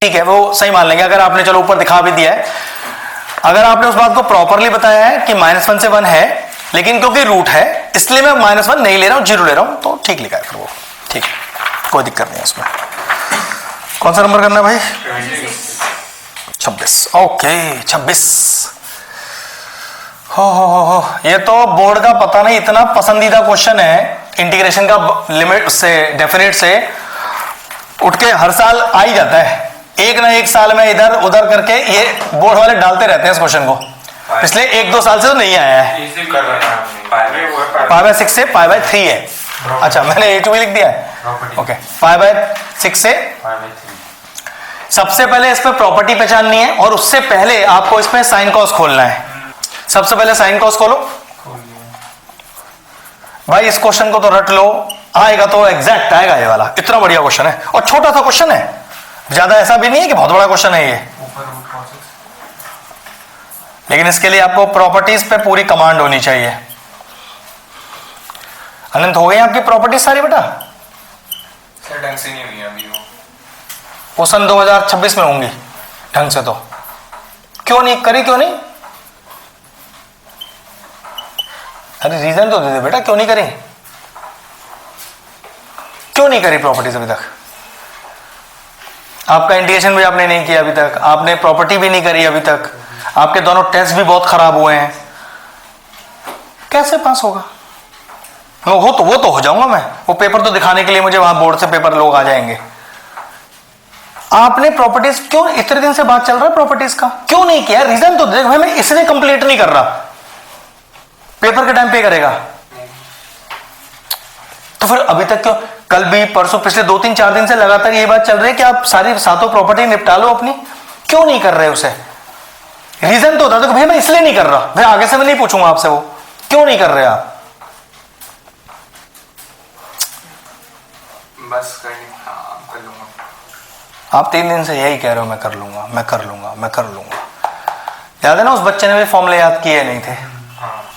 ठीक है, वो सही मान लेंगे अगर आपने चलो ऊपर दिखा भी दिया है। अगर आपने उस बात को प्रॉपरली बताया है कि -1 से 1 है, लेकिन क्योंकि रूट है इसलिए मैं -1 नहीं ले रहा हूं, 0 ले रहा हूं, तो ठीक लिखा है फिर वो, ठीक है, कोई दिक्कत नहीं है उसमें। कौन सा नंबर करना है भाई? 26। ओके 26। हो ये तो बोर्ड का पता नहीं इतना पसंदीदा क्वेश्चन है, इंटीग्रेशन का लिमिट से डेफिनेट से उठ के हर साल आ ही जाता है, एक ना एक साल में इधर उधर करके ये बोर्ड वाले डालते रहते हैं इस क्वेश्चन को। पिछले 1-2 साल से तो नहीं आया है। π/6 से π/3 है। अच्छा मैंने A2 भी लिख दिया है। ओके π/6 से सबसे पहले इस पे प्रॉपर्टी पहचाननी है और उससे पहले आपको इसमें साइन कॉस खोलना है। सबसे पहले साइन कॉस खोलो भाई, इस क्वेश्चन को तो रट लो, आएगा तो एग्जैक्ट आएगा ये वाला, इतना बढ़िया क्वेश्चन है और छोटा सा क्वेश्चन है, ज्यादा ऐसा भी नहीं है कि बहुत बड़ा क्वेश्चन है ये। लेकिन इसके लिए आपको प्रॉपर्टीज पे पूरी कमांड होनी चाहिए। अनंत हो गई आपकी प्रॉपर्टीज सारी बेटा? सर ढंग से नहीं हुई अभी वो सन 2026 में होंगी ढंग से। तो क्यों नहीं करी, क्यों नहीं? अरे रीजन तो दे दे बेटा, क्यों नहीं करी, क्यों नहीं करी प्रॉपर्टीज अभी तक? आपका इंटीग्रेशन भी आपने नहीं किया अभी तक, आपने प्रॉपर्टी भी नहीं करी अभी तक, आपके दोनों टेस्ट भी बहुत खराब हुए हैं, कैसे पास होगा? वो तो हो जाऊंगा मैं, वो पेपर तो दिखाने के लिए मुझे वहां बोर्ड से पेपर लोग आ जाएंगे। आपने प्रॉपर्टीज क्यों इतने दिन से बात चल रहा है प्रॉपर्टीज का, क्यों नहीं किया? रीजन तो देख भाई, मैं इसलिए कंप्लीट नहीं कर रहा, पेपर के टाइम पे करेगा तो फिर अभी तक क्यों? कल भी परसों पिछले 2-3-4 दिन से लगातार ये बात चल रही है कि आप सारी सातों प्रॉपर्टी निपटा लो अपनी, क्यों नहीं कर रहे उसे? रीजन तो होता है भाई मैं इसलिए नहीं कर रहा, भाई आगे से मैं नहीं पूछूंगा आपसे वो क्यों नहीं कर रहे आप। बस कर लूंगा। आप 3 दिन से यही कह रहे हो, मैं कर लूंगा, मैं कर लूंगा, मैं कर लूंगा। याद है ना उस बच्चे ने भी फॉर्मूले याद किए नहीं थे?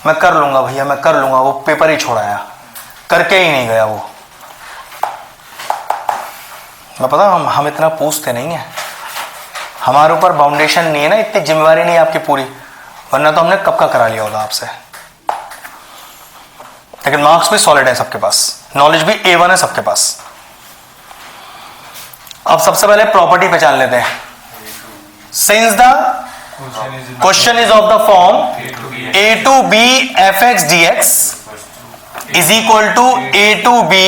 मैं कर लूंगा भैया, मैं कर लूंगा, वो पेपर ही छोड़ाया, करके ही नहीं गया वो। मैं पता हम इतना पूछते नहीं है, हमारे ऊपर बाउंडेशन नहीं है ना, इतनी जिम्मेवारी नहीं है आपकी पूरी, वरना तो हमने कब का करा लिया होगा आपसे। लेकिन मार्क्स भी सॉलिड है सबके पास, नॉलेज भी A1 है सबके पास। अब सबसे पहले प्रॉपर्टी पहचान लेते हैं। Since the question is of the form a to b fx dx is equal to a to b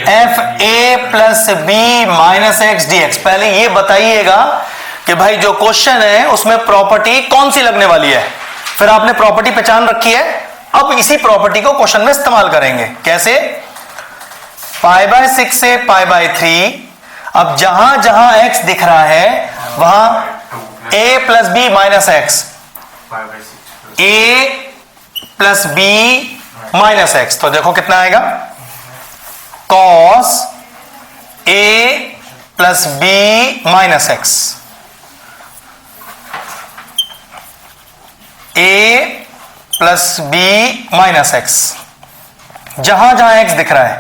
f a plus b minus x dx। पहले ये बताइएगा कि भाई जो क्वेश्चन है उसमें प्रॉपर्टी कौन सी लगने वाली है। फिर आपने प्रॉपर्टी पहचान रखी है, अब इसी प्रॉपर्टी को क्वेश्चन में इस्तेमाल करेंगे। कैसे? π/6 से π/3, अब जहां जहां x दिख रहा है वहां a plus b minus x, a plus b minus x, तो देखो कितना आएगा, cos a plus b minus x, a plus b minus x, जहां जहां x दिख रहा है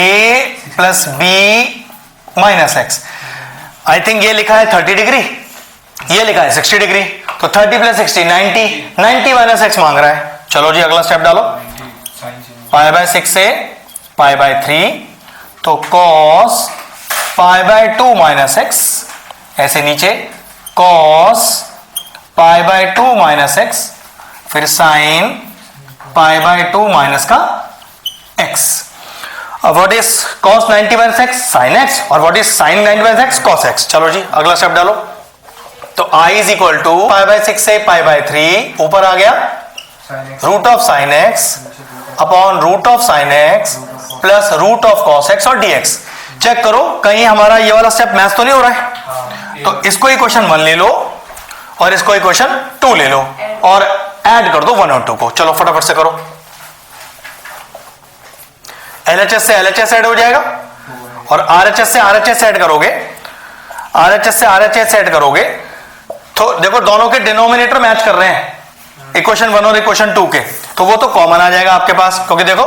a plus b minus x। I think ये लिखा है 30 डिग्री, ये लिखा है 60 डिग्री, तो 30 + 60 90 माइनस x मांग रहा है। चलो जी अगला स्टेप डालो, π/6 से π/3, तो cos π/2 माइनस x, ऐसे नीचे cos π/2 माइनस x, फिर sin π/2 माइनस का x। अब what is cos 90 minus x? sin x। और what is sin 90 minus x? cos x। चलो जी अगला स्टेप डालो, तो I इज इक्वल टू π/6 से π/3, ऊपर आ गया root of sine x upon root of sine x plus root of cos x और dx। चेक करो कहीं हमारा ये वाला स्टेप मैच तो नहीं हो रहा है, तो इसको इक्वेशन 1 ले लो और इसको इक्वेशन 2 ले लो और ऐड कर दो 1 और 2 को। चलो फटाफट से करो, LHS से LHS ऐड हो जाएगा और RHS से RHS ऐड करोगे, RHS से RHS ऐड करोगे तो देखो दोनों के डिनोमिनेटर मैच कर रहे हैं, इक्वेशन 1 और इक्वेशन 2 के, तो वो तो कॉमन आ जाएगा आपके पास, क्योंकि देखो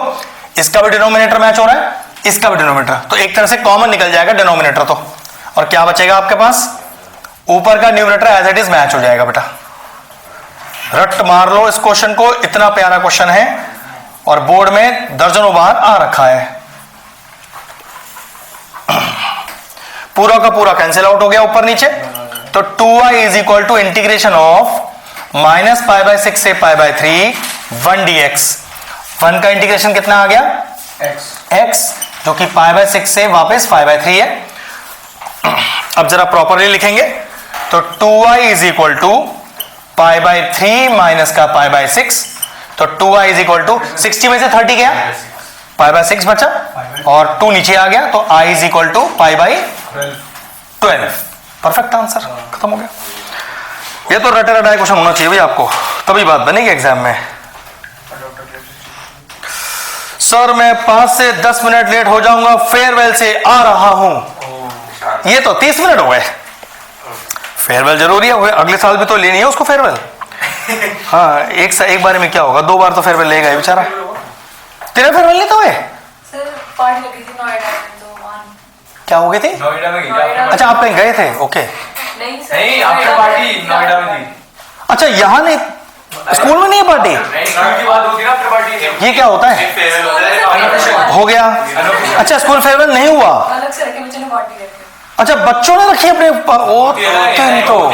इसका भी डिनोमिनेटर मैच हो रहा है, इसका भी डिनोमिनेटर, तो एक तरह से कॉमन निकल जाएगा डिनोमिनेटर। तो और क्या बचेगा आपके पास, ऊपर का numerator as it is match हो जाएगा बेटा। रट मार लो इस क्वेश्चन को, इतना प्यारा क्वेश्चन है और बोर्ड में दर्जनों बार आ रखा है। पूरा का पूरा कैंसिल आउट हो गया ऊपर नीचे, तो 2y is equal to integration of minus pi by 6 से पाई बाय 3 1 dx। 1 का इंटीग्रेशन कितना आ गया, x, जो कि पाई बाय 6 से वापस पाई बाय 3 है। अब जरा प्रॉपरली लिखेंगे तो 2y is equal to pi by 3 minus का पाई बाय 6, तो 2y इज इक्वल टू 60 में से 30 गया, पाई बाय 6 बचा और 2 नीचे आ गया, तो i is equal to pi by 12। Perfect answer, खत्म हो गया। ये तो रटे रटाए क्वेश्चन होना चाहिए भाई आपको, तभी बात बनेगी एग्जाम में। सर मैं 5 से 10 मिनट लेट हो जाऊंगा, फेयरवेल से आ रहा हूं। ये तो 30 मिनट हो गए। फेयरवेल जरूरी है, अगले साल भी तो लेनी है उसको फेयरवेल। हाँ, एक बार में क्या होगा, 2 बार तो फेयरवेल लेगा बेचारा। तेरा फेयरवेल नहीं तो है? सर पार्टी लगी थी नोएडा में, तो वहाँ क्या हो गई थी? नोएडा में गई। अच्छा आप कहीं गए थे, ओके। नहीं सर, नहीं, आफ्टर पार्टी नोएडा में थी। अच्छा यहाँ नहीं, स्कूल में नहीं है पार्टी? नहीं, स्कूल की बात होती है ना, आफ्टर पार्टी। ये क्या होता है? फेयरवेल होता है, हो गया। अच्छा स्कूल फेयरवेल नहीं हुआ? अलग से रखे बच्चों ने पार्टी रखी। अच्छा बच्चों ने रखी अपने वो तो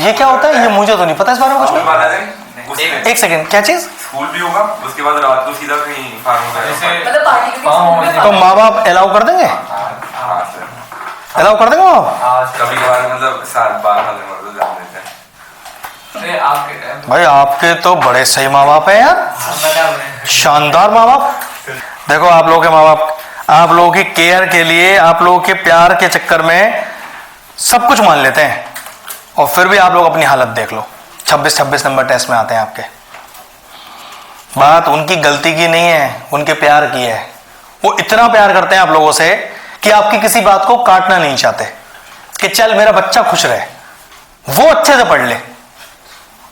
ये क्या होता है, ये मुझे तो नहीं पता इस बारे में कुछ भी। एक सेकंड, क्या चीज? स्कूल भी होगा, उसके बाद रात को सीधा कहीं फार्म होगा। मतलब पार्टी के लिए तो माँ बाप अलाउ कर देंगे? हाँ सर, अलाउ कर देंगे माँ बाप? कभी कभार मतलब साल 12 साल में मतलब जान देते हैं। भाई आपके तो बड़े सही माँ बाप है यार, शानदार माँ बाप। देखो आप लोगों के माँ बाप आप लोगों की केयर के लिए, आप लोगों के प्यार के चक्कर में सब कुछ मान लेते हैं, और फिर भी आप लोग अपनी हालत देख लो, 26 नंबर टेस्ट में आते हैं आपके। बात उनकी गलती की नहीं है, उनके प्यार की है। वो इतना प्यार करते हैं आप लोगों से कि आपकी किसी बात को काटना नहीं चाहते, कि चल मेरा बच्चा खुश रहे, वो अच्छे से पढ़ ले।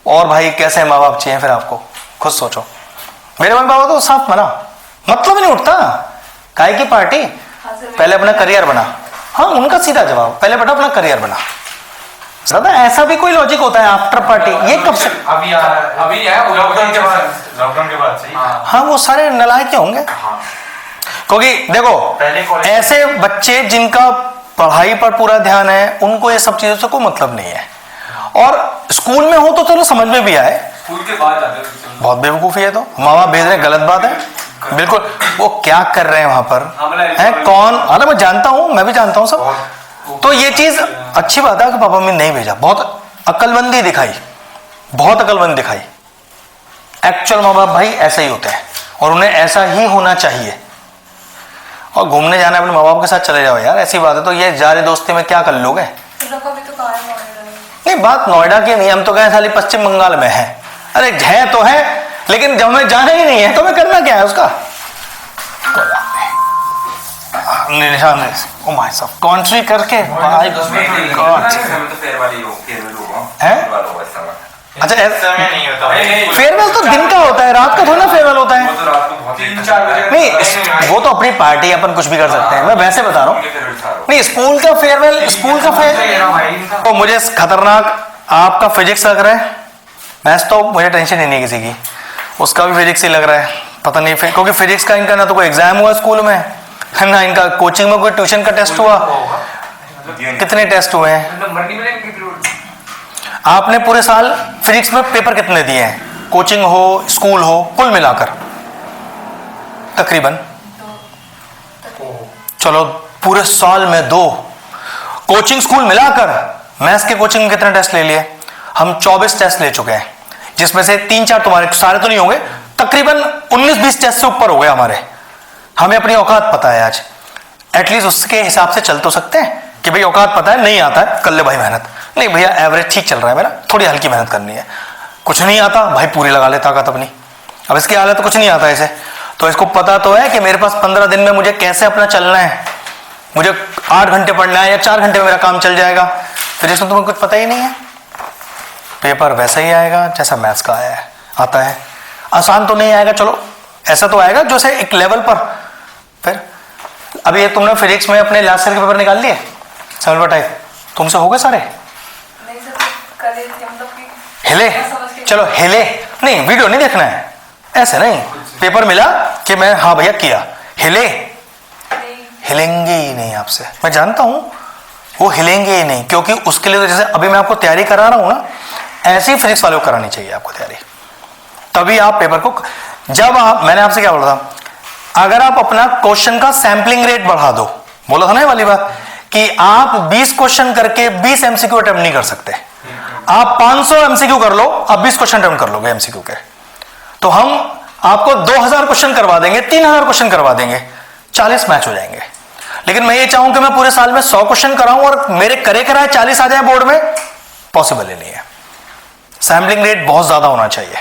और भाई कैसे माँ बाप चाहिए फिर आपको, खुद सोचो। मेरे मम्मी पापा तो साफ मना, मतलब ही नहीं उठता, काहे की पार्टी, पहले अपना करियर बना। हाँ उनका सीधा जवाब, पहले बेटा अपना करियर बना। दादा ऐसा भी कोई लॉजिक होता है आफ्टर पार्टी? ये कब से? अभी आया लॉकडाउन के बाद सही। हाँ वो सारे नलायक के होंगे, क्योंकि देखो ऐसे बच्चे जिनका पढ़ाई पर पूरा ध्यान है, उनको ये सब चीजों से कोई मतलब नहीं है। और स्कूल में हो तो चलो समझ में भी आए, स्कूल के बाद जाते हैं। बहुत बेवकूफी है। तो माँ बाप भेज रहे, गलत बात है बिल्कुल। वो क्या कर रहे हैं वहां पर है कौन, अरे मैं जानता हूं, मैं भी जानता हूं सब। तो ये चीज अच्छी बात है कि पापा मम्मी नहीं भेजा, बहुत अक्लमंदी दिखाई, बहुत अक्लमंदी दिखाई। एक्चुअल माँ बाप भाई ऐसे ही होते हैं, और उन्हें ऐसा ही होना चाहिए। और घूमने जाना अपने माँ बाप के साथ चले जाओ यार, ऐसी बात है। तो ये जारी दोस्ती में क्या कर लोगे? नहीं बात नोएडा की नहीं, हम तो गए साली पश्चिम बंगाल में है। अरे है तो है, लेकिन जब हमें जाना ही नहीं है तो हमें करना क्या है उसका? कॉन्ट्री करके अच्छा फेयरवेल तो दिन का होता है, रात का थोड़ा ना फेयरवेल होता है। 3-4 बजे नहीं वो तो अपनी पार्टी, अपन कुछ भी कर सकते हैं, मैं वैसे बता रहा हूँ। नहीं स्कूल का फेयरवेल, स्कूल का फेयरवेल तो मुझे खतरनाक आपका फिजिक्स लग रहा है। मैथ्स तो मुझे टेंशन ही नहीं किसी की, उसका भी फिजिक्स ही लग रहा है, पता नहीं फिर, क्योंकि फिजिक्स का इनका ना तो कोई एग्जाम हुआ स्कूल में, ना इनका कोचिंग में कोई ट्यूशन का टेस्ट हुआ। कितने टेस्ट हुए हैं? आपने पूरे साल फिजिक्स में पेपर कितने दिए हैं, कोचिंग हो स्कूल हो कुल मिलाकर? तकरीबन चलो पूरे साल में 2, कोचिंग स्कूल मिलाकर मैथ्स के कोचिंग में कितने टेस्ट ले लिए? हम 24 टेस्ट ले चुके हैं, जिसमें से 3-4 तुम्हारे, सारे तो नहीं होंगे, तकरीबन 19-20 टेस्ट से ऊपर हो गए हमारे। हमें अपनी औकात पता है आज, एटलीस्ट उसके हिसाब से चल तो सकते हैं कि भाई औकात पता है, नहीं आता है कर ले भाई मेहनत। नहीं भैया एवरेज ठीक चल रहा है मेरा, थोड़ी हल्की मेहनत करनी है। कुछ नहीं आता भाई पूरी लगा ले ताकत अपनी। अब इसकी हालत तो कुछ नहीं आता इसे, तो इसको पता तो है कि मेरे पास 15 दिन में मुझे कैसे अपना चलना है, मुझे 8 घंटे पढ़ना है या 4 घंटे में मेरा काम चल जाएगा। फिर इसमें तुम्हें कुछ पता ही नहीं है, पेपर वैसा ही आएगा जैसा मैथ्स का आया है, आता है। आसान तो नहीं आएगा, चलो ऐसा तो आएगा जो से एक लेवल पर, फिर अभी ये तुमने फिजिक्स में अपने लास्ट ईयर के पेपर निकाल लिए 7/5 तुमसे हो गए सारे? नहीं सर, कर रही थी मतलब कि हिले? मैं समझ के- चलो हिले नहीं, वीडियो नहीं देखना है, ऐसे नहीं, पेपर मिला कि मैं हाँ भैया किया, हिले? नहीं, हिलेंगे ही नहीं आपसे, मैं जानता हूं वो हिलेंगे ही नहीं, क्योंकि उसके लिए तो जैसे अभी मैं आपको तैयारी करा रहा हूं ना, ऐसी फिजिक्स वालों को करानी चाहिए आपको तैयारी, तभी आप पेपर को। जब आप, मैंने आपसे क्या बोला था, अगर आप अपना क्वेश्चन का सैंपलिंग रेट बढ़ा दो, बोला था ना ये वाली बात, कि आप 20 क्वेश्चन करके 20 एमसीक्यू अटेम्प्ट नहीं कर सकते, आप 500 एमसीक्यू कर लो, आप 20 क्वेश्चन अटेम्प्ट कर लोगे एमसीक्यू के, तो हम आपको 2000 क्वेश्चन करवा देंगे, 3000 क्वेश्चन करवा देंगे, 40 मैच हो जाएंगे। लेकिन मैं ये चाहूं कि मैं पूरे साल में 100 क्वेश्चन कराऊं और मेरे करे कराए 40 आ जाए बोर्ड में, पॉसिबल ही नहीं है। सैंपलिंग रेट बहुत ज्यादा होना चाहिए,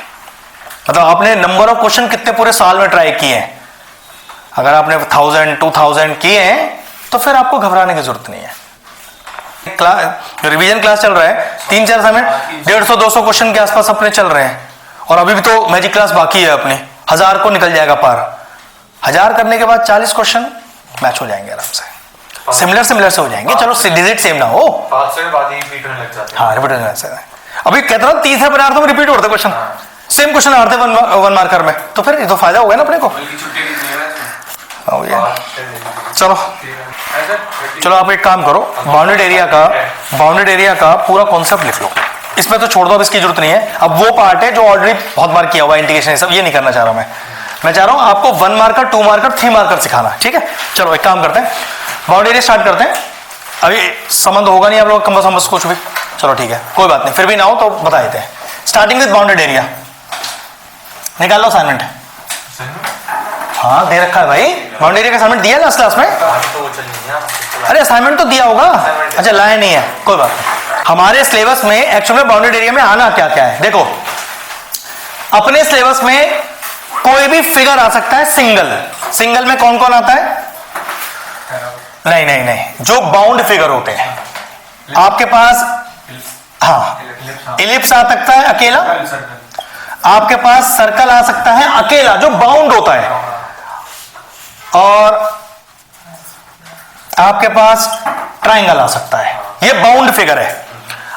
मतलब आपने नंबर ऑफ क्वेश्चन कितने पूरे साल में ट्राई किए हैं, अगर आपने 1000 2000 किए हैं तो फिर आपको घबराने की जरूरत नहीं है। रिवीजन क्लास चल रहा है, 3-4 समय 150-200 क्वेश्चन के आसपास अपने चल रहे हैं, और अभी भी तो मैजिक क्लास बाकी है अपनी, 1000 को निकल जाएगा पार, 1000 करने के बाद 40 क्वेश्चन मैच हो जाएंगे आराम से, सिमिलर से हो जाएंगे, चलो डिजिट सेम ना हो, 500 के बाद ही रिपीट होने लग जाते हैं। हाँ रिपीट होने लग जाता है। अभी कहता हूँ तीसरे पदार्थ में रिपीट होते क्वेश्चन, सेम क्वेश्चन आते 1 मार्कर में, तो फिर ये तो फायदा हो गया ना अपने को। बल्कि छुट्टी की थी ना हो गया। चलो चलो आप एक काम करो, बाउंडेड एरिया का पूरा कॉन्सेप्ट लिख लो, इसमें तो छोड़ दो, अब इसकी जरूरत नहीं है। अब वो पार्ट है जो ऑलरेडी बहुत बार किया हुआ, इंटीग्रेशन सब, ये नहीं करना चाह रहा मैं चाह रहा हूं आपको 1 मार्कर 2 मार्कर 3 मार्कर सिखाना, ठीक है। चलो एक काम करते हैं, बाउंडेड एरिया स्टार्ट करते हैं। अभी संबंध होगा नहीं आप लोग कम समझ कुछ भी, चलो ठीक है कोई बात नहीं, फिर भी ना हो तो बता देते हैं। स्टार्टिंग विद बाउंडेड एरिया, निकाल लो असाइनमेंट। हाँ दे रखा है भाई, बाउंडेड एरिया का असाइनमेंट दिया लास्ट क्लास में, अरे असाइनमेंट तो दिया होगा, अच्छा लाया नहीं है, कोई बात नहीं। हमारे सिलेबस में एक्चुअली में बाउंडेड एरिया में आना क्या क्या है, देखो अपने सिलेबस में कोई भी फिगर आ सकता है सिंगल में कौन कौन आता है, नहीं जो बाउंड फिगर होते हैं आपके पास, हाँ इलिप्स आ सकता है अकेला, आपके पास सर्कल आ सकता है अकेला जो बाउंड होता है, और आपके पास ट्राइंगल आ सकता है, ये बाउंड फिगर है।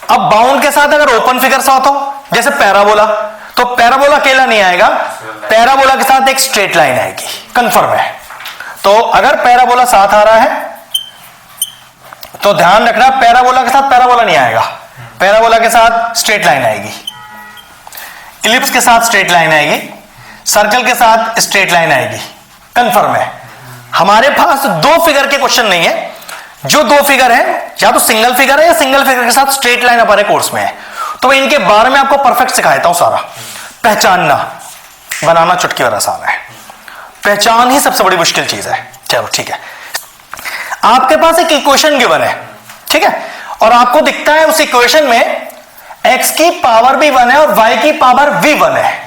अब बाउंड के साथ अगर ओपन फिगर साथ हो, जैसे पैराबोला, तो पैराबोला अकेला नहीं आएगा, पैराबोला के साथ एक स्ट्रेट लाइन आएगी, कंफर्म है। तो अगर पैराबोला साथ आ रहा है तो ध्यान रखना, पैराबोला के साथ पैराबोला नहीं आएगा, पैराबोला के साथ स्ट्रेट लाइन आएगी, इलिप्स के साथ स्ट्रेट लाइन आएगी, सर्कल के साथ स्ट्रेट लाइन आएगी, कंफर्म है। हमारे पास 2 फिगर के क्वेश्चन नहीं है, जो 2 फिगर है या तो सिंगल फिगर है या सिंगल फिगर के साथ स्ट्रेट लाइन हमारे कोर्स में है, तो मैं इनके बारे में आपको परफेक्ट सिखाता हूं सारा। पहचानना, बनाना चुटकी भर आसान है, पहचान ही सबसे बड़ी मुश्किल चीज है। चलो ठीक है, आपके पास एक इक्वेशन गिवन है, ठीक है, और आपको दिखता है उस इक्वेशन में x की पावर भी 1 है और y की पावर भी 1 है।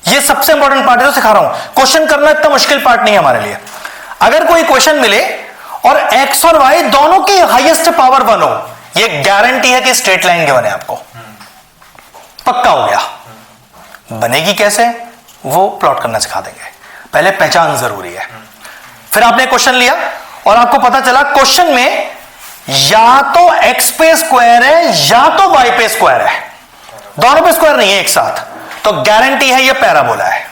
ये सबसे इंपॉर्टेंट पार्ट है जो सिखा रहा हूं, क्वेश्चन करना इतना मुश्किल पार्ट नहीं है हमारे लिए। अगर कोई क्वेश्चन मिले और x और y दोनों की हाईएस्ट पावर 1 हो, ये गारंटी है कि स्ट्रेट लाइन गिवन है, आपको पक्का हो गया। बनेगी कैसे वो प्लॉट करना सिखा देंगे, पहले पहचान जरूरी है। फिर आपने क्वेश्चन लिया और आपको पता चला क्वेश्चन में या तो x पे स्क्वायर है या तो y पे स्क्वायर है, दोनों पे स्क्वायर नहीं है एक साथ, तो गारंटी है ये पैराबोला है।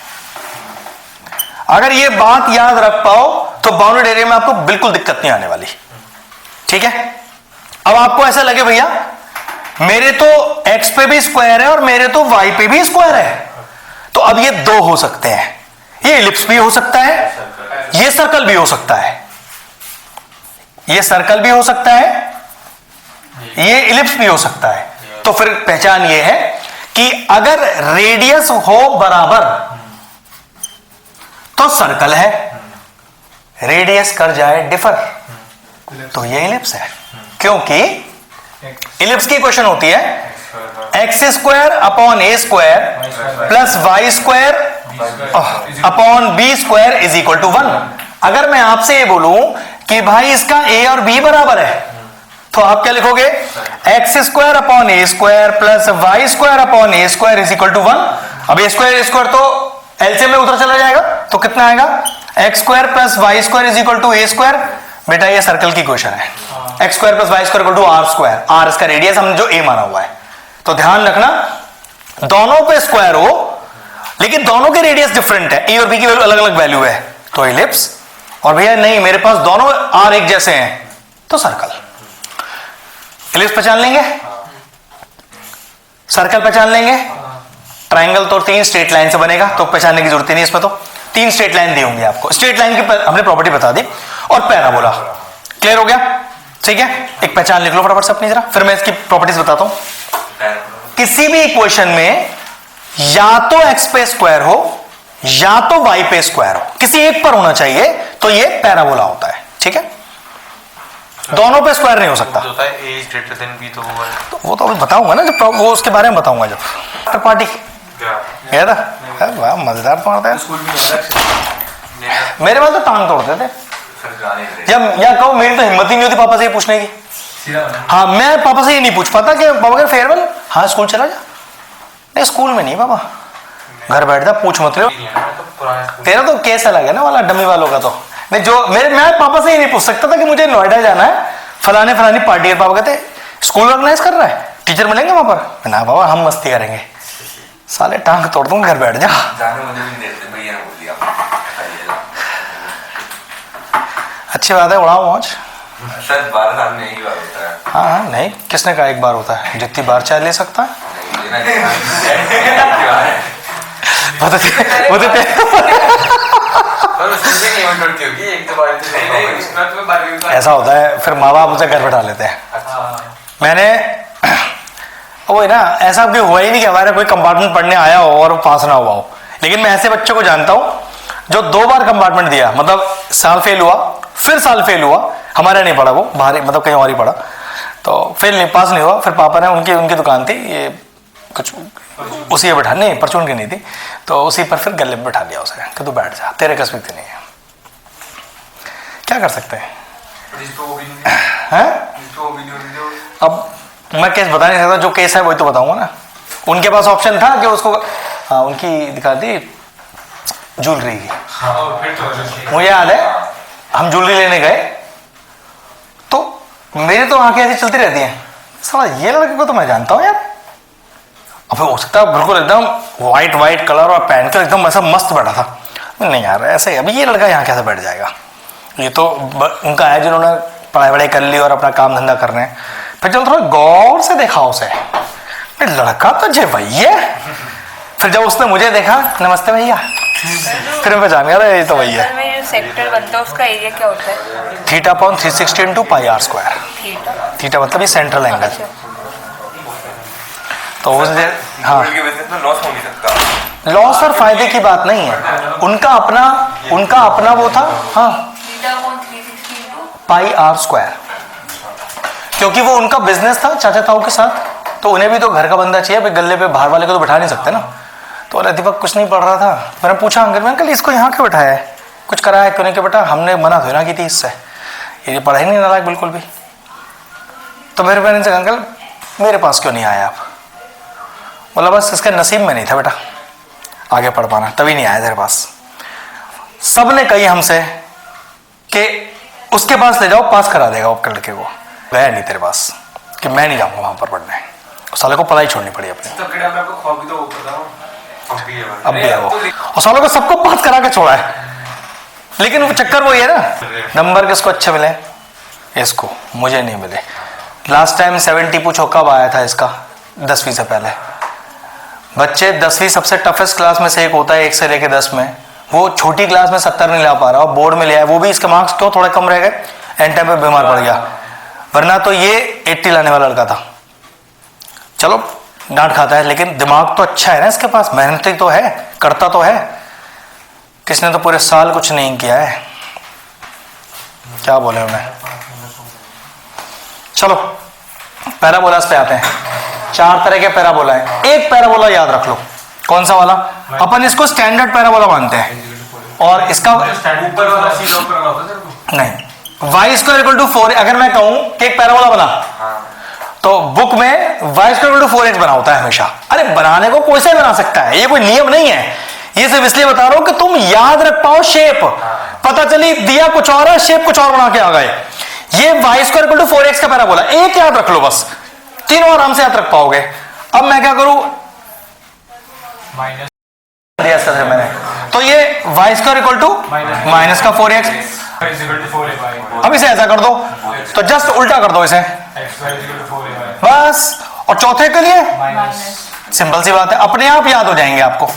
अगर ये बात याद रख पाओ तो बाउंडेड एरिया में आपको बिल्कुल दिक्कत नहीं आने वाली, ठीक है। अब आपको ऐसा लगे भैया मेरे तो x पे भी स्क्वायर है और मेरे तो y पे भी स्क्वायर है, तो अब ये 2 हो सकते हैं, ये इलिप्स भी हो सकता है, ये सर्कल भी हो सकता है, ये सर्कल भी हो सकता है, ये इलिप्स भी हो सकता है। तो फिर पहचान ये है कि अगर रेडियस हो बराबर तो सर्कल है, रेडियस कर जाए डिफर तो ये इलिप्स है, क्योंकि इलिप्स की इक्वेशन होती है x square upon a square plus y square upon b square is equal to 1। अगर मैं आपसे ये बोलूं कि भाई इसका ए और बी बराबर है, तो आप क्या लिखोगे, x square upon a square plus y square upon a square is equal to 1। अब ए स्क्वायर तो एलसीएम में उधर चला जाएगा तो कितना आएगा, x square plus y square is equal to a square. बेटा ये सर्कल की क्वेश्चन है, x square plus y square equal to r square, r इसका रेडियस हम जो ए माना हुआ है। तो ध्यान रखना दोनों पे स्क्वायर हो लेकिन दोनों के रेडियस डिफरेंट है, ए और बी की वैल्यू अलग अलग वैल्यू है तो इलिप्स, और भैया नहीं मेरे पास दोनों आर एक जैसे हैं तो सर्कल। इलिप्स पहचान लेंगे, सर्कल पहचान लेंगे, ट्राइंगल तो 3 स्ट्रेट लाइन से बनेगा तो पहचानने की जरूरत ही नहीं इसमें, तो 3 स्ट्रेट लाइन दी होंगी आपको, स्ट्रेट लाइन की हमने प्रॉपर्टी बता दी, और पैराबोला। क्लियर हो गया, ठीक है। एक पहचान लिख लो फटाफट से अपनी जरा, फिर मैं इसकी प्रॉपर्टीज बताता हूं। किसी भी इक्वेशन में या तो एक्स पे स्क्वायर हो या तो वाई पे स्क्वायर हो, किसी एक पर होना चाहिए तो ये पैराबोला होता है, ठीक है। दोनों पे स्क्वायर नहीं हो सकता, होता है a is greater than b, तो वो तो अभी बताऊंगा ना जब वो उसके बारे में बताऊंगा जब आफ्टर पार्टी गया था। वाह मजेदार पढ़ते हैं, स्कूल में मेरे पास तो टांग तोड़ते थे जब, या कहो मेरी तो हिम्मत ही नहीं होती पापा से ये पूछने की। हाँ मैं पापा से ये नहीं पूछ पाता कि पापा का फेयरवेल, हाँ स्कूल चला जा, नहीं स्कूल में नहीं पापा, घर बैठ जा पूछ मत लो। तेरा तो केस अलग है ना वाला डमी वालों का, तो नहीं जो मैं पापा से ही नहीं पूछ सकता था कि मुझे नोएडा जाना है फलाने फलानी पार्टी है। पापा कहते स्कूल ऑर्गेनाइज कर रहा है, टीचर मिलेंगे वहां पर, ना बाबा हम मस्ती करेंगे, साले टांग तोड़ दूंगा, घर बैठ जा। अच्छी बात है, उड़ाओ मौज। सर 12 साल में एक बार होता है। हाँ हाँ नहीं, किसने कहा एक बार होता है, जितनी बार चाय ले सकता है। वो तो ऐसा होता है, फिर माँ बाप उसे घर बैठा लेते हैं। मैंने वही ना, ऐसा भी हुआ ही नहीं कि हमारे कोई कंपार्टमेंट पढ़ने आया हो और पास ना हुआ हो, लेकिन मैं ऐसे बच्चों को जानता हूँ जो 2 बार कंपार्टमेंट दिया, मतलब साल फेल हुआ फिर साल फेल हुआ, हमारा नहीं पढ़ा वो बाहर, मतलब कहीं और ही पढ़ा, तो फेल नहीं, पास नहीं हुआ। फिर पापा ने उनकी दुकान थी ये कुछ उसी पे बैठा, नहीं परचून की नहीं थी, तो उसी पर फिर गले में बैठा दिया उसे कि तू बैठ जा, तेरे कस्म की नहीं है, क्या कर सकते हैं। अब मैं केस बता नहीं सकता, जो केस है वही तो बताऊंगा ना। उनके पास ऑप्शन था कि उसको, हाँ उनकी दिखा दी ज्वेलरी की, मुझे याद है हम ज्वेलरी लेने गए तो मेरी तो आंखें ऐसी चलती रहती हैं, साला ये लड़के को तो मैं जानता हूँ यार, अब हो सकता है बिल्कुल एकदम वाइट कलर और पहन कर एकदम ऐसा मस्त बैठा था, नहीं यार ऐसे अभी ये लड़का यहाँ कैसे बैठ जाएगा, ये तो उनका है जिन्होंने पढ़ाई वढ़ाई कर ली और अपना काम धंधा कर रहे हैं। फिर जब थोड़ा गौर से देखा उसे, लड़का तो जे भैया, फिर जब उसने मुझे देखा नमस्ते भैया, फिर मैं जान गया ये तो भैया। सेक्टर बनता है उसका एरिया क्या होता है, θ/360 into pi r square, theta मतलब ये सेंट्रल एंगल, तो वो हाँ लॉस हो नहीं सकता, लॉस और फायदे की बात नहीं है, उनका अपना वो था, हाँ पाई आर स्क्वायर, क्योंकि वो उनका बिजनेस था चाचा ताऊ के साथ, तो उन्हें भी तो घर का बंदा चाहिए, गले पे बाहर वाले को तो बैठा नहीं सकते ना। तो बोले दीपक कुछ नहीं पढ़ रहा था, मैंने पूछा अंकल इसको यहाँ क्यों बैठाया है, कुछ कराया है क्यों नहीं, बेटा हमने मना थोड़ी ना की थी इससे, ये पढ़ाई नहीं नालायक बिल्कुल भी। तो मेरे पेरेंट्स से अंकल मेरे पास क्यों नहीं आया आप, बोला बस इसके नसीब में नहीं था बेटा आगे पढ़ पाना, तभी नहीं आया तेरे पास। सब ने कही हमसे कि उसके पास ले जाओ पास करा देगा आपके लड़के को, गया नहीं तेरे पास कि मैं नहीं जाऊंगा वहां पर पढ़ने, साले को पढ़ाई छोड़नी पड़ी अपनी। अब भी है वो, और सालों को सबको पास करा के छोड़ा है, लेकिन वो चक्कर वही है ना, नंबर किसको अच्छे मिले, इसको, मुझे नहीं मिले। लास्ट टाइम 70 पूछो कब आया था इसका, 10वीं से पहले। बच्चे 10वीं सबसे टफेस्ट क्लास में से एक होता है 1 से लेकर 10 में, वो छोटी क्लास में 70 नहीं ला पा रहा और बोर्ड में ले आया, वो भी इसके मार्क्स क्यों थोड़े कम रह गए, एंड टाइम पे बीमार पड़ गया, वरना तो ये 80 लाने वाला लड़का था। चलो डांट खाता है लेकिन दिमाग तो अच्छा है ना इसके पास, मेहनती तो है, करता तो है, किसने तो पूरे साल कुछ नहीं किया है, क्या बोले उन्हें। चलो पैराबोलास पे आते हैं, 4 तरह के पैराबोला है। एक पैराबोला याद रख लो, कौन सा वाला, अपन इसको स्टैंडर्ड पैराबोला मानते हैं, और इसका ऊपर वाला सीधा ऊपर वाला होता है नहीं, y स्क्वायर इक्वल टू 4, अगर मैं कहूं कि एक पैराबोला बना, तो बुक में y square equal to 4x बना होता है हमेशा। अरे बनाने को कोई से बना सकता है, ये कोई नियम नहीं है, ये सिर्फ इसलिए बता रहा हूं कि तुम याद रख पाओ शेप। पता चली दिया कुछ और है, शेप कुछ और बना के आ गए। ये y square equal to 4x का पैराबोला, एक याद रख लो बस, तीनों आराम से याद रख पाओगे। अब मैं क्या करूं, माइनस दिया इसका सिर्फ मैंने, तो ये y square equal to minus का 4x। Is equal to 4ay, अब इसे ऐसा कर दो, तो जस्ट उल्टा कर दो इसे x is equal to 4ay बस। और चौथे के लिए माइनस सिंपल सी बात है, अपने आप याद हो जाएंगे आपको।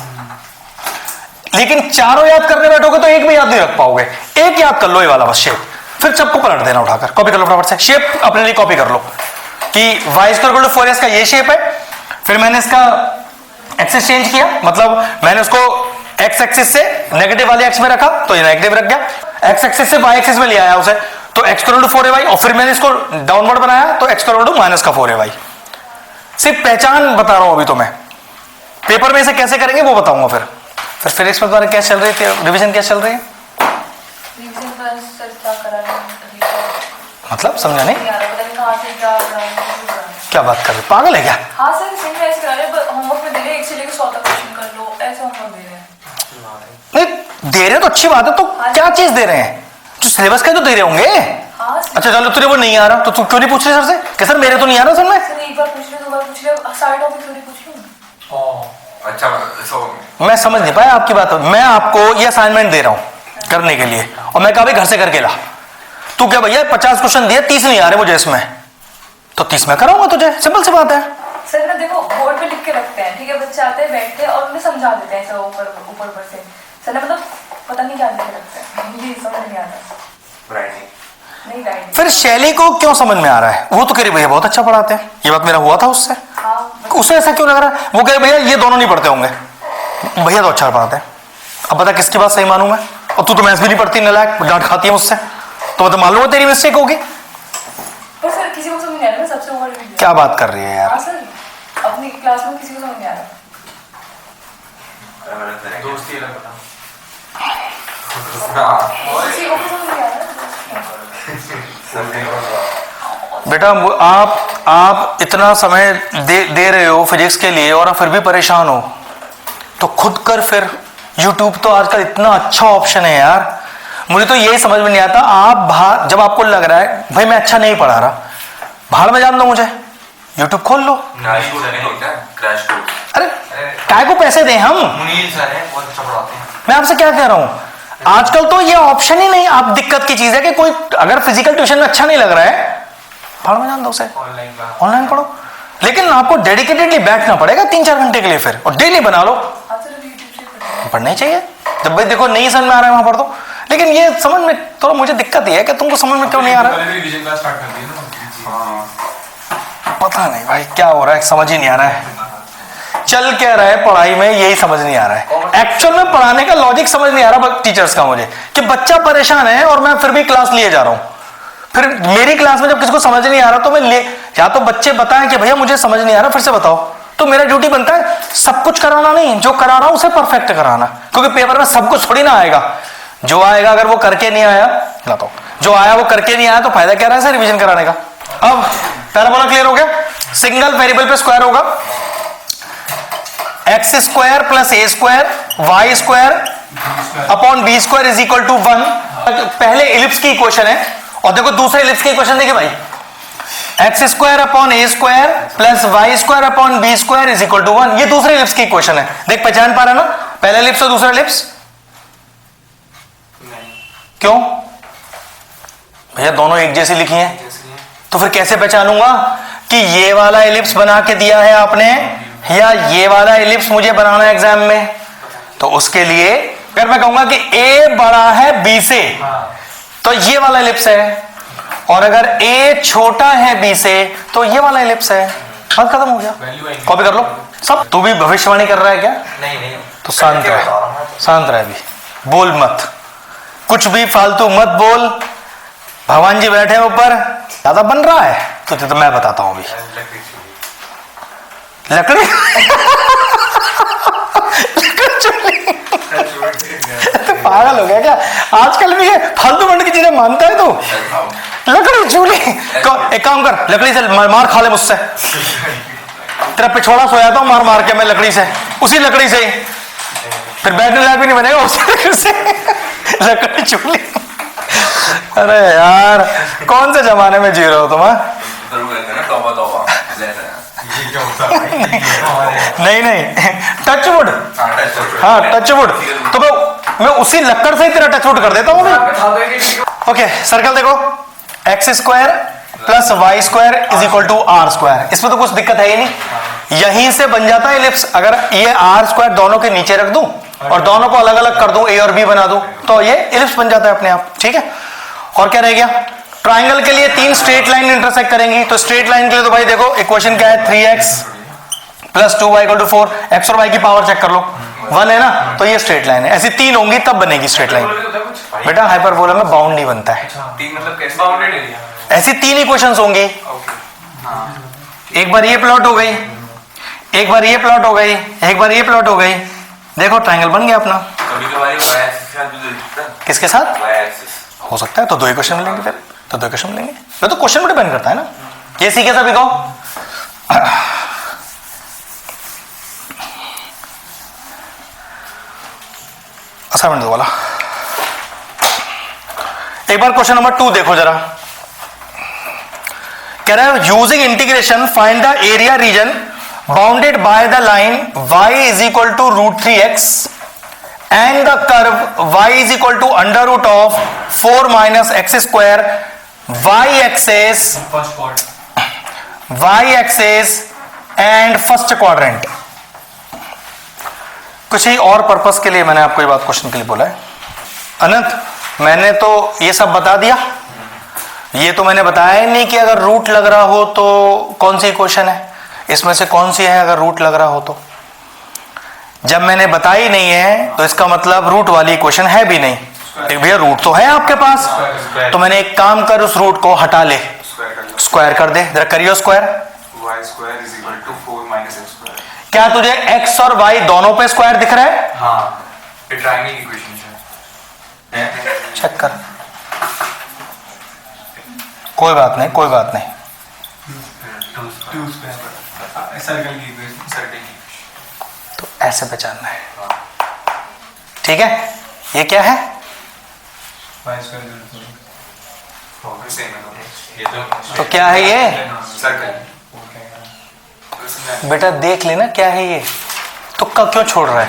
लेकिन चारों याद करने बैठोगे तो एक भी याद नहीं रख पाओगे। एक याद कर लो ये वाला बस शेप, फिर सबको पलट देना उठाकर, कॉपी कर लो फटाफट से। शेप अपने लिए कॉपी कर लो कि y square equal to 4x का ये शेप है। फिर मैंने इसका एक्सिस चेंज किया, मतलब मैंने उसको x एक्सिस से नेगेटिव वाले x में रखा तो ये नेगेटिव रख गया, x एक्सिस से y एक्सिस में ले आया उसे तो x इक्वल टू 4ay, और फिर मैंने इसको डाउनवर्ड बनाया तो x इक्वल टू माइनस का 4ay। सिर्फ पहचान बता रहा हूं अभी तो मैं, पेपर में इसे कैसे करेंगे वो बताऊंगा। फिर फिजिक्स में तुम्हारे क्या चल रही थी, रिवीजन क्या चल रही है, रिवीजन पर सर क्या करा रहे हैं? मतलब समझा नहीं, नहीं आ रहा, पता नहीं कहाँ से क्या करा रहे हैं। क्या बात कर रहे, पागल है क्या? हाँ सर, सही में ऐसे करा रहे हैं, होमवर्क में दे रहे हैं 1 से लेकर 100 तक क्वेश्चन कर लो, ऐसे होमवर्क दे रहे हैं। नहीं दे रहे हैं तो अच्छी बात है, तो क्या चीज दे रहे हैं, जो सिलेबस का तो दे रहे होंगे। हाँ सर, अच्छा चलो, तुझे वो नहीं आ रहा तो तू क्यों नहीं पूछ रहे सर से कि सर मेरे तो नहीं आ रहा सर में। सर एक बार पूछ ले, 2 बार पूछ ले, सारे टॉपिक थोड़ी पूछ लूँ। अच्छा सो मैं समझ नहीं पाया आपकी बात। मैं आपको ये असाइनमेंट दे रहा हूं करने के लिए, और मैं कहा भाई घर से करके ला। तू क्या भैया 50 क्वेश्चन दिए, 30 नहीं आ रहे मुझे इसमें, तो 30 में कराऊंगा तुझे, सिंपल सी बात है। सर ना देखो, बोर्ड पे लिख के रखते हैं, ठीक है, बच्चे आते हैं बैठते हैं और उन्हें समझा देते हैं ऐसा ऊपर से। सर ना मतलब पता नहीं क्या लिख के रखते हैं, मुझे समझ नहीं आता। राइटिंग नहीं राइट। फिर शैली को क्यों समझ में आ रहा है, वो तो कह रही भैया बहुत अच्छा पढ़ाते हैं, ये बात मेरा हुआ था उससे, हाँ उसे ऐसा क्यों लग रहा है, वो कह रहे भैया ये दोनों नहीं पढ़ते होंगे, भैया तो अच्छा पढ़ाते हैं। अब बता किसकी बात सही मानूं मैं, और तू तो मैथ्स भी नहीं पढ़ती, नालायक, डांट खाती है मुझसे, तो मतलब मान लो तेरी मिस्टेक होगी। पर सर किसी को समझ नहीं आ रहा, मैं सबसे ऊपर भी क्या बात कर रही है यार, हाँ सर, अपनी क्लास में किसी को समझ नहीं आ रहा। दोस्ती अलग बताओ। किसी को भी समझ नहीं आ रहा। बेटा आप इतना समय दे रहे हो फिजिक्स के लिए और आप फिर भी परेशान हो, तो खुद कर फिर। यूट्यूब तो आजकल इतना अच्छा ऑप्शन है यार, मुझे तो यही समझ में नहीं आता। आप बाहर जब आपको लग रहा है भाई मैं अच्छा नहीं पढ़ा रहा, बाहर में जान दो मुझे, यूट्यूब खोल लो। क्रैश कोर्स नहीं होता है, क्रैश कोर्स। अरे काय को पैसे दें हम, मुनीर सर है, बहुत अच्छा पढ़ाते हैं। मैं आपसे क्या कह रहा हूं, आजकल तो ये ऑप्शन ही नहीं। आप दिक्कत की चीज है कि कोई अगर फिजिकल ट्यूशन में अच्छा नहीं लग रहा है, बाहर में जान दो उसे, ऑनलाइन क्लास ऑनलाइन पढ़ो। लेकिन आपको डेडिकेटेडली बैठना पड़ेगा 3-4 घंटे के लिए फिर, और डेली बना लो। हाँ सर, यूट्यूब से पढ़ा। पढ़ना ही चाहिए, जब भाई देखो नहीं समझ में आ रहा है वहां पढ़ दो। लेकिन ये समझ में थोड़ा मुझे दिक्कत ये है कि तुमको समझ में क्यों नहीं आ रहा है, पहले रिवीजन क्लास स्टार्ट कर दी ना। पता नहीं भाई क्या हो रहा है, समझ ही नहीं आ रहा है। चल क्या रहा है पढ़ाई में, यही समझ नहीं आ रहा है। एक्चुअल में पढ़ाने का लॉजिक समझ नहीं आ रहा टीचर्स का मुझे, कि बच्चा परेशान है और मैं फिर भी क्लास लिए जा रहा हूं। फिर मेरी क्लास में जब किसी को समझ नहीं आ रहा तो मैं या तो बच्चे बताएं कि भैया मुझे समझ नहीं आ रहा, फिर से बताओ, तो मेरा ड्यूटी बनता है सब कुछ कराना नहीं, जो करा रहा हूं उसे परफेक्ट कराना, क्योंकि पेपर में सब कुछ थोड़ी ना आएगा। जो आएगा अगर वो करके नहीं आया ना, तो जो आया वो करके नहीं आया तो फायदा क्या रहा है रिवीजन कराने का। अब पैराबोला क्लियर हो गया, सिंगल वेरिएबल पे स्क्वायर होगा, x square plus a square y square upon b square is equal to 1। पहले इलिप्स की इक्वेशन है, और देखो दूसरे इलिप्स की इक्वेशन देखिए भाई, x square upon a square plus y square upon b square is equal to 1। ये दूसरे इलिप्स की इक्वेशन है, देख पहचान पा रहा ना, पहला इलिप्स और दूसरा इलिप्स। क्यों भैया दोनों एक जैसी लिखी हैं, तो फिर कैसे पहचानूंगा कि ये वाला इलिप्स बना के दिया है आपने या ये वाला इलिप्स मुझे बनाना है एग्जाम में। तो उसके लिए अगर मैं कहूंगा कि ए बड़ा है बी से, तो ये वाला इलिप्स है, और अगर ए छोटा है बी से तो ये वाला इलिप्स है। बात खत्म हो गया, कॉपी कर लो सब। तू भी भविष्यवाणी कर रहा है क्या? नहीं तो शांत रह, शांत रह, भी बोल मत, कुछ भी फालतू मत बोल। भगवान जी बैठे ऊपर, ज्यादा बन रहा है तो मैं बताता हूं अभी। लकड़ी तो पागल हो गया क्या, आजकल भी ये फालतू बंड की चीजें मानता है तू। लकड़ी चूली, एक काम कर, लकड़ी से मार खा ले मुझसे, तेरा पिछवाड़ा सोया था मार मार के मैं लकड़ी से, उसी लकड़ी से ही फिर बैटरी लाइफ भी नहीं बनेगा उससे लकड़ी चूली। अरे यार कौन से जमाने में जी रहे हो तुम? जरूर कहते हैं ना तौबा तौबा ऐसा है। ये क्या होता है? नहीं टचवुड, हाँ टच हाँ टचवुड। तो मैं उसी लक्कड़ से ही तेरा टचवुड कर देता हूँ। ओके सर्कल देखो, x square plus y square is equal to r square. इसमें तो कुछ दिक्कत है ही नहीं, यहीं से बन जाता है इलिप्स। अगर ये आर स्क्वायर दोनों के नीचे रख दूं और दोनों को अलग अलग कर दूं, ए और बी बना दूं, तो ये इलिप्स बन जाता है अपने आप। ठीक है, और क्या रह गया? ट्राइंगल के लिए 3 स्ट्रेट लाइन इंटरसेक्ट करेंगी। तो स्ट्रेट लाइन के लिए तो भाई देखो इक्वेशन क्या है, 3x plus 2y equal to 4। X और वाई की पावर चेक कर लो, 1 है ना, तो ये स्ट्रेट लाइन है। ऐसी 3 होंगी तब बनेगी स्ट्रेट लाइन। बेटा हाइपरबोला में बाउंड नहीं बनता है, तीन मतलब कैसे बाउंडेड एरिया? ऐसी 3 इक्वेशंस होंगी। एक बार ये प्लॉट हो गई, एक बार ये प्लॉट हो गई, एक बार ये प्लॉट हो गई। देखो ट्राइंगल बन गया अपना। कभी कभार ये y एक्सिस के साथ भी दिखता है। किसके साथ y एक्सिस हो सकता है? तो 2 इक्वेशन मिलेंगे, फिर तो 2 इक्वेशन मिलेंगे। ये तो क्वेश्चन पर डिपेंड करता है ना। ये सीखे सभी को। असाइनमेंट दो वाला। एक बार क्वेश्चन नंबर 2 देखो जरा। कह रहा है using integration find the area region bounded by the line y is equal to √3x and the curve y is equal to under root of 4 minus x square y axis and first quadrant। कुछ ही और purpose के लिए मैंने आपको ये बात question के लिए बोला है। अनंत मैंने तो ये सब बता दिया, ये तो मैंने बताया ही नहीं कि अगर रूट लग रहा हो तो कौन सी इक्वेशन है, इसमें से कौन सी है अगर रूट लग रहा हो तो। जब मैंने बताई नहीं है तो इसका मतलब रूट वाली इक्वेशन है भी नहीं। एक भैया रूट तो है आपके पास, तो मैंने एक काम कर उस रूट को हटा ले, स्क्वायर कर दे। जरा करियो square. y square is equal to 4 minus x square. क्या तुझे x और y दोनों पे स्क्वायर दिख रहा है? हाँ ये ट्रायंगल इक्वेशन है। चेक कर, कोई बात नहीं, कोई बात नहीं। सर्कल की इक्वेशन, सर्कल की तो ऐसे पहचानना है, ठीक है। ये क्या है? y स्क्वायर सेम है ये तो क्या है ये? सर्कल। बेटा देख लेना क्या है ये, तुक्का क्यों छोड़ रहा है?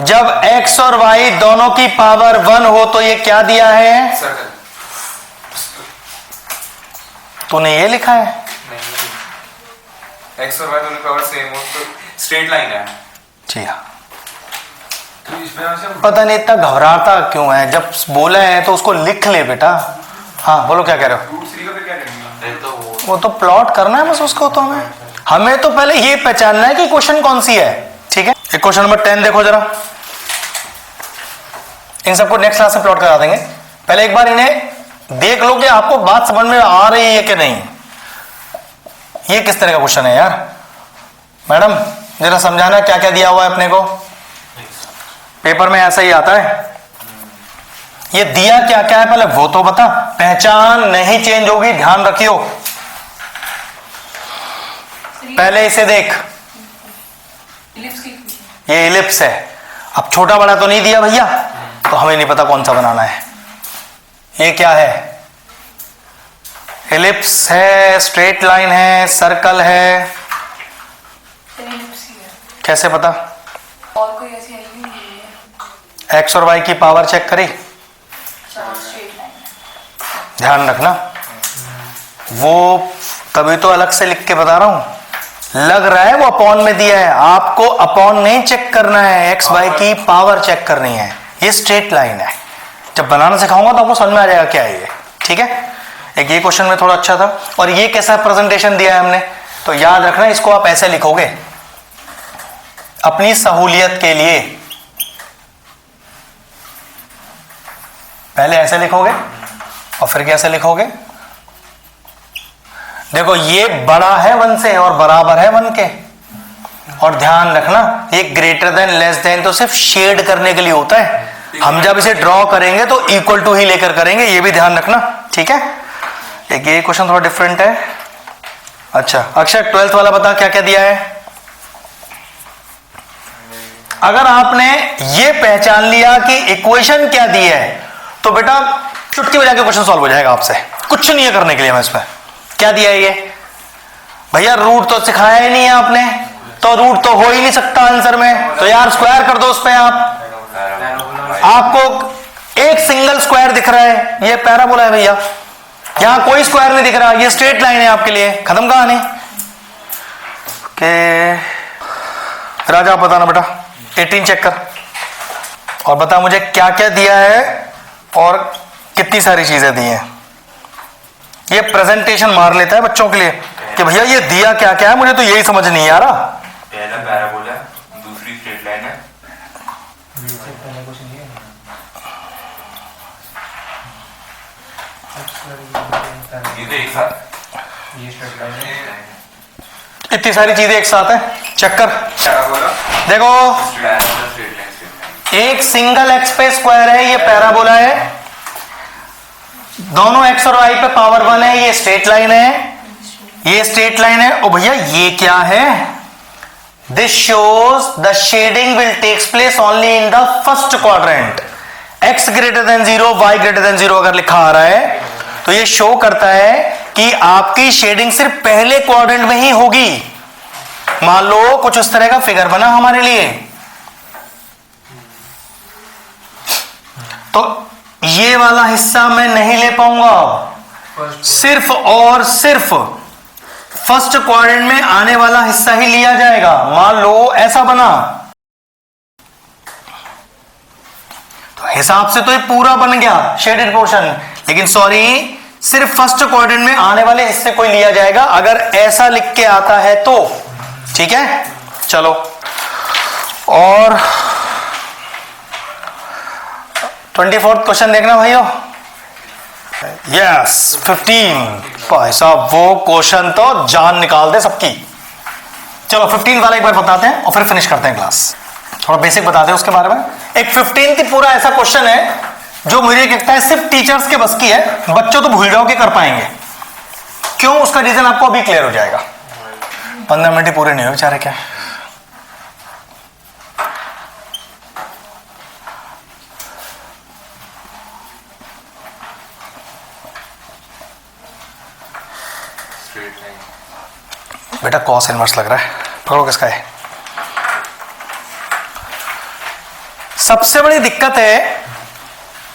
जब x और y दोनों की पावर 1 हो तो ये क्या दिया है? सर्कल। तूने ये लिखा है? x और y दोनों की पावर सेम हो तो स्ट्रेट लाइन है। जी हाँ। पता नहीं इतना घबराता क्यों है, जब बोला है तो उसको लिख ले बेटा। हाँ बोलो क्या कह रहे हो? √3 का फिर क्या करेंगे? वो तो प्लॉट करना है बस उसको, तो हमें तो पहले ये पहचानना है कि क्वेश्चन कौन सी है। ठीक है, एक क्वेश्चन नंबर 10 देखो जरा। इन सबको नेक्स्ट क्लास में प्लॉट करा देंगे, पहले एक बार इन्हें देख लो कि आपको बात समझ में आ रही है कि नहीं। ये किस तरह का क्वेश्चन है यार? मैडम जरा समझाना क्या क्या दिया हुआ है अपने को। पेपर में ऐसा ही आता है। ये दिया क्या क्या है पहले वो तो बता, पहचान नहीं चेंज होगी, ध्यान रखियो। पहले इसे देख, ये इलिप्स है। अब छोटा बड़ा तो नहीं दिया भैया, तो हमें नहीं पता कौन सा बनाना है। ये क्या है? इलिप्स है, स्ट्रेट लाइन है, सर्कल है। कैसे पता? और कोई ऐसी है ही नहीं है। एक्स और वाई की पावर चेक करी, स्ट्रेट लाइन ध्यान रखना। वो तभी तो अलग से लिख के बता रहा हूं, लग रहा है वो अपॉन में दिया है, आपको अपॉन नहीं चेक करना है, एक्स वाई की पावर चेक करनी है। ये स्ट्रेट लाइन है, जब बनाना सिखाऊंगा तो आपको समझ में आ जाएगा क्या है ये। ठीक है, एक ये क्वेश्चन में थोड़ा अच्छा था। और ये कैसा प्रेजेंटेशन दिया है हमने, तो याद रखना इसको आप ऐसे लिखोगे अपनी सहूलियत के लिए। पहले ऐसे लिखोगे और फिर कैसे लिखोगे? देखो ये बड़ा है 1 से और बराबर है 1 के। और ध्यान रखना ये ग्रेटर देन लेस देन तो सिर्फ शेड करने के लिए होता है, हम जब इसे ड्रॉ करेंगे तो इक्वल टू ही लेकर करेंगे, ये भी ध्यान रखना। ठीक है, एक ये क्वेश्चन थोड़ा डिफरेंट है। अच्छा अक्षय 12th वाला बता क्या क्या दिया है? अगर आपने ये पहचान लिया कि इक्वेशन क्या दी है तो बेटा चुटकी बजा के क्वेश्चन सॉल्व हो जाएगा आपसे, कुछ नहीं है करने के लिए। मैं इसमें क्या दिया है ये भैया, रूट तो सिखाया ही नहीं है आपने, तो रूट तो हो ही नहीं सकता आंसर में, तो यार स्क्वायर कर दो उस पे। आपको एक सिंगल स्क्वायर दिख रहा है, ये पैराबोला है भैया, यहां कोई स्क्वायर नहीं दिख रहा, ये स्ट्रेट लाइन है आपके लिए, खत्म कहानी। के राजा आप बताना बेटा, 18 चेक कर और बता मुझे क्या क्या दिया है और कितनी सारी चीजें दी हैं। ये प्रेजेंटेशन मार लेता है बच्चों के लिए कि भैया ये दिया क्या क्या है, मुझे तो यही समझ नहीं आ रहा। पहला पैराबोला, दूसरी स्ट्रेट लाइन है, ये तो एक साथ, ये स्ट्रेट लाइन है, इतनी सारी चीजें एक साथ है, चेक कर। पैराबोला, देखो स्ट्रेट लाइन, एक सिंगल एक्स पे स्क्वायर है, ये पैराबोला है, दोनों एक्स और वाई पे पावर 1 है, ये स्ट्रेट लाइन है, ये स्ट्रेट लाइन है। ओ भैया ये क्या है, this shows the shading will takes place only in the first quadrant, x greater than 0 y greater than 0 अगर लिखा आ रहा है तो ये शो करता है कि आपकी शेडिंग सिर्फ पहले क्वाड्रेंट में ही होगी। मान लो कुछ उस तरह का फिगर बना हमारे लिए, तो ये वाला हिस्सा मैं नहीं ले पाऊंगा, सिर्फ और सिर्फ फर्स्ट क्वाड्रेंट में आने वाला हिस्सा ही लिया जाएगा। मान लो ऐसा बना, तो हिसाब से तो ये पूरा बन गया शेडेड पोर्शन, लेकिन सॉरी सिर्फ फर्स्ट क्वाड्रेंट में आने वाले हिस्से को लिया जाएगा अगर ऐसा लिख के आता है तो। ठीक है, चलो और 24th क्वेश्चन देखना भाइयों। यस 15 भाई साहब, वो क्वेश्चन तो जान निकाल दे सबकी। चलो 15 वाला एक बार बताते हैं और फिर फिनिश करते हैं क्लास, थोड़ा बेसिक बताते हैं उसके बारे में। एक 15 पूरा ऐसा क्वेश्चन है जो मुझे लगता है सिर्फ टीचर्स के बस की है, बच्चों तो भूल जाओ कि कर पाएंगे। क्यों, उसका रीजन आपको अभी क्लियर हो जाएगा। 15 मिनट ही पूरे नहीं हुए बेचारे क्या। बेटा कॉस इनवर्स लग रहा है, पकड़ो किसका है। सबसे बड़ी दिक्कत है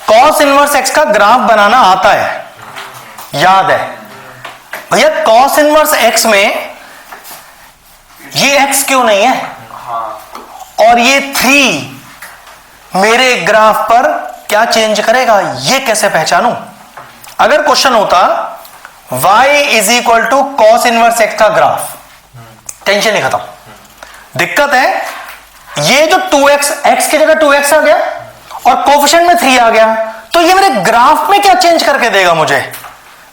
कॉस इनवर्स एक्स का ग्राफ बनाना आता है, याद है भैया। कॉस इनवर्स एक्स में ये एक्स क्यों नहीं है और ये 3 मेरे ग्राफ पर क्या चेंज करेगा, ये कैसे पहचानूं। अगर क्वेश्चन होता y is equal to cos inverse x का ग्राफ, टेंशन ही खत्म। दिक्कत है ये जो 2x, x की जगह 2x आ गया और कोफिशिएंट में 3 आ गया, तो ये मेरे ग्राफ में क्या चेंज करके देगा मुझे,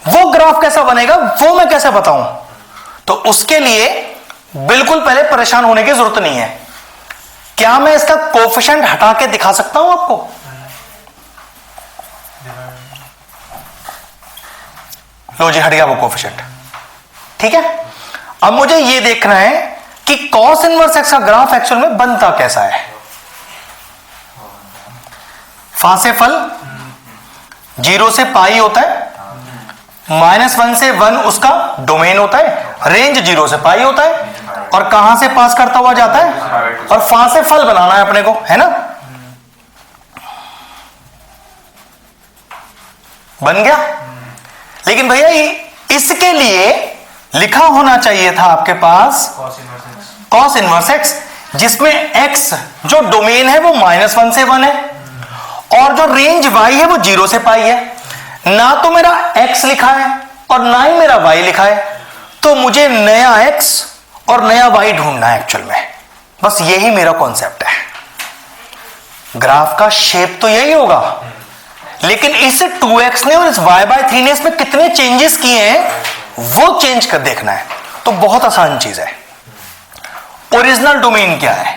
वो ग्राफ कैसा बनेगा वो मैं कैसे बताऊं। तो उसके लिए बिल्कुल पहले परेशान होने की जरूरत नहीं है। क्या मैं इसका कोफिशिएंट हटा के दिखा सकता हूं आपको, लो जी हट गया वो कोफिशिएंट। ठीक है, अब मुझे ये देखना है कि कॉस इनवर्स एक्स का ग्राफ एक्चुअल में बनता कैसा है। फासेफल 0 से पाई होता है, -1 से 1 उसका डोमेन होता है, रेंज 0 से पाई होता है, और कहां से पास करता हुआ जाता है, और फासेफल बनाना है अपने को, है ना। बन गया। लेकिन भैया इसके लिए लिखा होना चाहिए था आपके पास कॉस इनवर्स एक्स, जिसमें x जो डोमेन है वो -1 से 1 है और जो रेंज y है वो 0 से पाई है। ना तो मेरा x लिखा है और ना ही मेरा y लिखा है, तो मुझे नया x और नया y ढूंढना है एक्चुअल में। बस यही मेरा कॉन्सेप्ट है। ग्राफ का शेप तो यही होगा, लेकिन इस 2x ने और इस y/3 ने इसमें कितने चेंजेस किए हैं वो चेंज कर देखना है। तो बहुत आसान चीज है। ओरिजिनल डोमेन क्या है,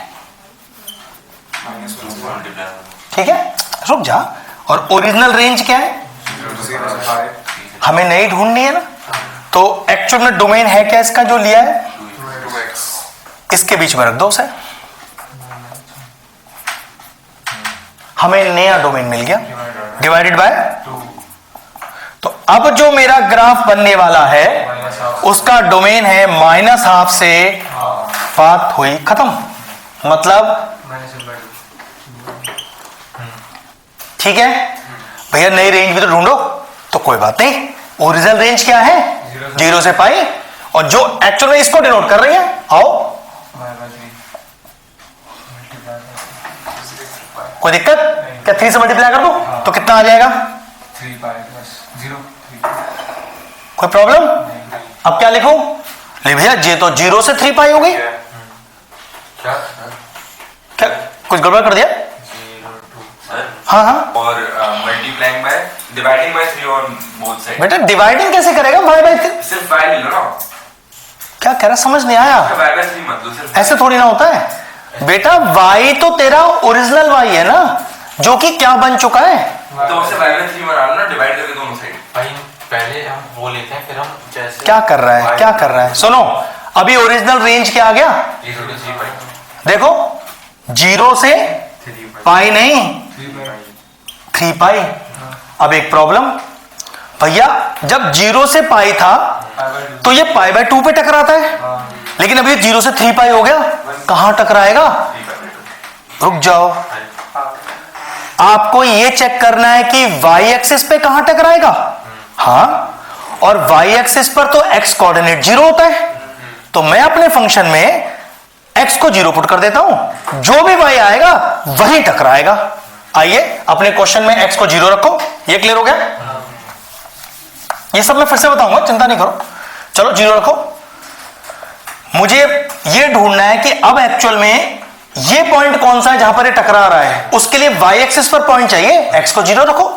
ठीक है, रुक जा। और ओरिजिनल रेंज क्या है, हमें नहीं ढूंढनी है ना। तो एक्चुअल में डोमेन है क्या इसका जो लिया है, इसके बीच में रख दो उसे। हमें नया डोमेन मिल गया, डिवाइडेड बाय 2 तो अब जो मेरा ग्राफ बनने वाला है उसका डोमेन है -12 से बात हुई खत्म, मतलब ठीक है भैया नई रेंज भी तो ढूंढो, तो कोई बात नहीं, ओरिजिनल रेंज क्या है 0 से पाई, और जो एक्चुअल में इसको डिनोट कर रही है, आओ कोई दिक्कत क्या, 3 से मल्टीप्लाई कर दो तो कितना आ जाएगा, 3 पाई प्लस 0 कोई प्रॉब्लम। अब क्या लिखूं, ले भैया ये तो 0 से 3 पाई हो गई, क्या क्या कुछ गड़बड़ कर दिया, 0 2 हाँ हाँ और multiplying by dividing by 3 on both side. बेटा डिवाइडिंग कैसे करेगा y बाई 3, सिर्फ y ले लो ना, क्या कह रहा समझ नहीं आया, y बाय 3 मत लो, सिर्फ ऐसे थोड़ी ना होता है बेटा, y तो तेरा ओरिजिनल y है ना, जो कि क्या बन चुका है, तो उसे y बाय 3 बना लो ना, डिवाइड करके दोनों साइड। भाई पहले हम वो लेते हैं, फिर हम जैसे क्या कर रहा है क्या कर रहा है, सुनो अभी ओरिजिनल रेंज क्या आ गया, 0 to 3 पाई देखो 0 से 3 पाई नहीं 3 पाई। अब एक प्रॉब्लम भैया, जब 0 से पाई था तो ये पाई बाय 2 पे टकराता है, लेकिन अभी 0 से 3 पाई हो गया, कहां टकराएगा, रुक जाओ, आपको ये चेक करना है कि y एक्सिस पे कहां टकराएगा, हाँ, और y एक्सिस पर तो x कोऑर्डिनेट 0 होता है, तो मैं अपने फंक्शन में x को 0 पुट कर देता हूं, जो भी y आएगा वही टकराएगा। आइए अपने क्वेश्चन में x को 0 रखो, ये क्लियर हो गया, ये सब मैं फिर से बताऊंगा, चिंता नहीं करो, चलो 0 रखो। मुझे ये ढूंढना है कि अब एक्चुअल में ये पॉइंट कौन सा है जहां पर ये टकरा रहा है, उसके लिए y एक्सिस पर पॉइंट चाहिए, x को 0 रखो,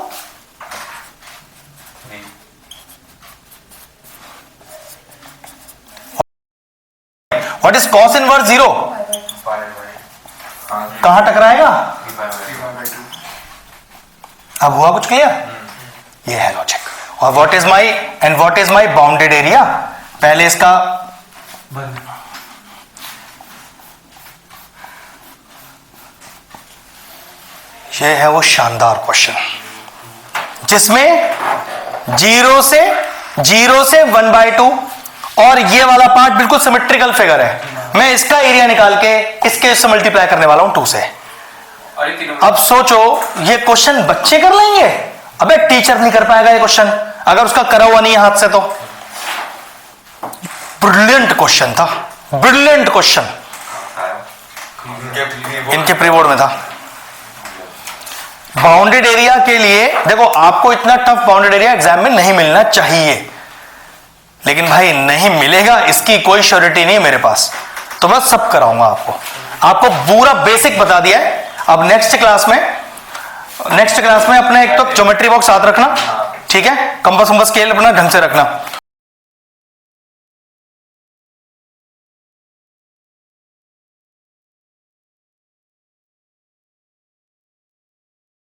व्हाट इज cos इनवर्स 0, कहां टकराएगा, अब हुआ कुछ क्लियर, ये है लॉजिक। और what is my bounded area, पहले इसका ये है वो शानदार क्वेश्चन जिसमें 0 से 1/2 और ये वाला पार्ट बिल्कुल सिमेट्रिकल फिगर है, मैं इसका एरिया निकाल के इसके से मल्टीप्लाई करने वाला हूं 2 से। अब सोचो ये क्वेश्चन बच्चे कर लेंगे, अबे टीचर नहीं कर पाएगा ये क्वेश्चन, अगर उसका करा हुआ नहीं है हाथ से तो। ब्रिलियंट क्वेश्चन था, ब्रिलियंट क्वेश्चन, इनके प्री बोर्ड में था। बाउंडेड एरिया के लिए देखो, आपको इतना टफ बाउंडेड एरिया एग्जाम में नहीं मिलना चाहिए, लेकिन भाई नहीं मिलेगा इसकी कोई श्योरिटी नहीं है मेरे पास, तो मैं सब कराऊंगा आपको पूरा बेसिक बता दिया है। अब नेक्स्ट क्लास में अपना एक तो ज्योमेट्री बॉक्स साथ रखना, ठीक है, कंपास स्केल अपना ढंग से रखना।